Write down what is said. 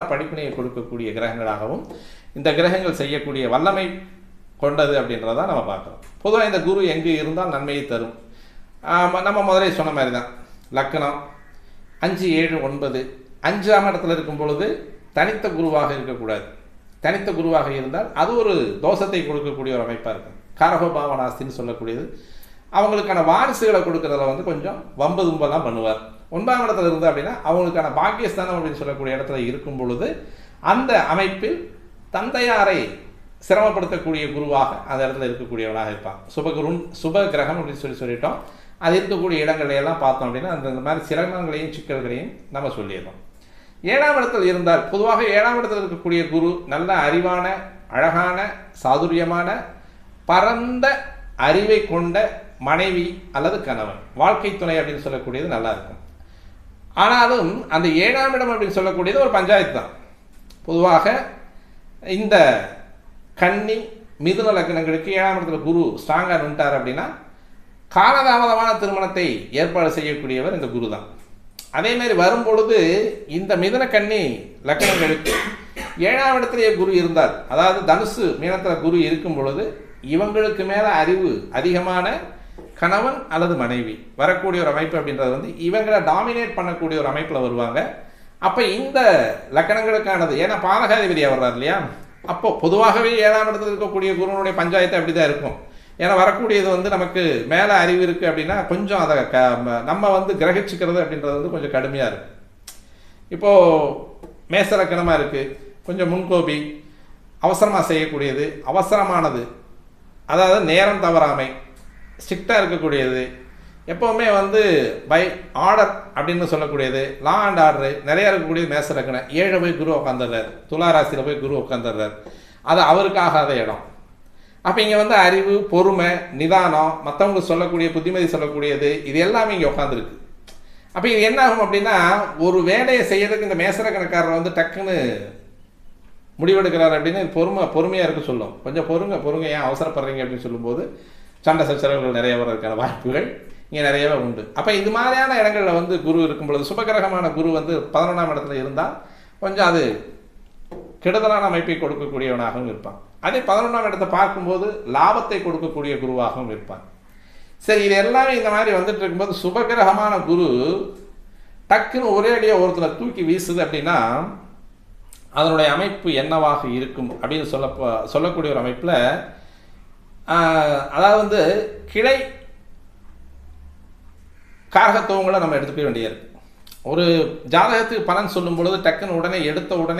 படிப்பினையை கொடுக்கக்கூடிய கிரகங்களாகவும் இந்த கிரகங்கள் செய்யக்கூடிய வல்லமை கொண்டது அப்படின்றத நம்ம பார்க்குறோம். பொதுவாக இந்த குரு எங்கு இருந்தால் நன்மையை தரும். நம்ம முதலே சொன்ன மாதிரி தான் லக்னம் 5, 7, 9 5ஆம் இடத்துல இருக்கும் பொழுது தனித்த குருவாக இருக்கக்கூடாது. தனித்த குருவாக இருந்தால் அது ஒரு தோஷத்தை கொடுக்கக்கூடிய ஒரு அமைப்பாக இருக்கும். காரகோபாவனாஸ்தின்னு சொல்லக்கூடியது அவங்களுக்கான வாரிசுகளை கொடுக்கறதுல கொஞ்சம் வம்பு தும்பெல்லாம் பண்ணுவார். 9ஆம் இடத்துல இருந்தால் அப்படின்னா அவங்களுக்கான பாக்கியஸ்தானம் அப்படின்னு சொல்லக்கூடிய இடத்துல இருக்கும் பொழுது அந்த அமைப்பில் தந்தையாரை சிரமப்படுத்தக்கூடிய குருவாக அந்த இடத்துல இருக்கக்கூடியவனாக இருப்பான். சுப கிரகம் அப்படின்னு சொல்லிட்டோம். அது இருக்கக்கூடிய இடங்களையெல்லாம் பார்த்தோம் அப்படின்னா அந்த மாதிரி சிரமங்களையும் சிக்கல்களையும் நம்ம சொல்லிடுறோம். 7ஆம் இடத்தில் இருந்தால் பொதுவாக 7ஆம் இடத்தில் இருக்கக்கூடிய குரு நல்ல அறிவான, அழகான, சாதுரியமான, பரந்த அறிவை கொண்ட மனைவி அல்லது கணவன், வாழ்க்கை துணை அப்படின்னு சொல்லக்கூடியது நல்லா இருக்கும். ஆனாலும் அந்த 7ஆம் இடம் அப்படின்னு சொல்லக்கூடியது ஒரு பஞ்சாயத்து தான். பொதுவாக இந்த கன்னி மிதுன லக்னங்களுக்கு 7ஆம் இடத்துல குரு ஸ்ட்ராங்காக நின்ட்டார் அப்படின்னா காலதாமதமான திருமணத்தை ஏற்பாடு செய்யக்கூடியவர் இந்த குரு தான். அதேமாதிரி வரும்பொழுது இந்த மிதுன கன்னி லக்னங்களுக்கு 7ஆம் இடத்திலேயே குரு இருந்தால், அதாவது தனுசு மீனத்தில் குரு இருக்கும் பொழுது இவங்களுக்கு மேலே அறிவு அதிகமான கணவன் அல்லது மனைவி வரக்கூடிய ஒரு அமைப்பு அப்படின்றது இவங்களை டாமினேட் பண்ணக்கூடிய ஒரு அமைப்பில் வருவாங்க. அப்போ இந்த லக்கணங்களுக்கானது, ஏன்னா பாதகாதிபதியாக வர்றார் இல்லையா, அப்போ பொதுவாகவே 7ஆம் இடத்துல இருக்கக்கூடிய குருவனுடைய பஞ்சாயத்து அப்படி தான் இருக்கும். ஏன்னா வரக்கூடியது நமக்கு மேலே அறிவு இருக்குது அப்படின்னா கொஞ்சம் அதை நம்ம கிரகிச்சுக்கிறது அப்படின்றது கொஞ்சம் கடுமையாக இருக்கும். இப்போது மேச லக்கணமாக இருக்குது, கொஞ்சம் முன்கோபி, அவசரமாக செய்யக்கூடியது, அவசரமானது, அதாவது நேரம் தவறாமை, ஸ்ட்ரிக்டாக இருக்கக்கூடியது, எப்போவுமே பை ஆர்டர் அப்படின்னு சொல்லக்கூடியது, லா அண்ட் ஆர்டரு நிறையா இருக்கக்கூடியது மேச லக்னம். 7 போய் குரு உட்காந்துடுறார், துளாராசியில் போய் குரு உட்காந்துடுறார். அது அவருக்கு ஆகாத இடம். அப்போ இங்கே அறிவு, பொறுமை, நிதானம், மற்றவங்களுக்கு சொல்லக்கூடிய புத்திமதி சொல்லக்கூடியது, இது எல்லாமே இங்கே உட்காந்துருக்கு. அப்போ இது என்ன ஆகும் அப்படின்னா, ஒரு வேலையை செய்யறதுக்கு இந்த மேசலக்கணக்காரர் டக்குன்னு முடிவெடுக்கிறார் அப்படின்னு பொறுமையாக இருக்க சொல்லும். கொஞ்சம் பொறுங்க ஏன் அவசரப்படுறீங்க அப்படின்னு சொல்லும்போது சண்டை சச்சரவுகள் நிறைய வர்றதுக்கான வாய்ப்புகள் இங்கே நிறையவே உண்டு. அப்போ இது மாதிரியான இடங்களில் குரு இருக்கும் பொழுது, சுபகிரகமான குரு 11ஆம் இடத்துல இருந்தால் கொஞ்சம் அது கெடுதலான அமைப்பை கொடுக்கக்கூடியவனாகவும் இருப்பான். அதே 11ஆம் இடத்தை பார்க்கும்போது லாபத்தை கொடுக்கக்கூடிய குருவாகவும் இருப்பான். சரி, இது எல்லாமே இந்த மாதிரி வந்துட்டு இருக்கும்போது சுபகிரகமான குரு டக்குன்னு ஒரே அடியாக ஒருத்தரை தூக்கி வீசுது அப்படின்னா அதனுடைய அமைப்பு என்னவாக இருக்கும் அப்படின்னு சொல்லக்கூடிய ஒரு அமைப்பில், அதாவது கிளை காரகத்துவங்களை நம்ம எடுத்துக்க வேண்டியது. ஒரு ஜாதகத்துக்கு பலன் சொல்லும் பொழுது டக்குன்னு உடனே எடுத்த உடனே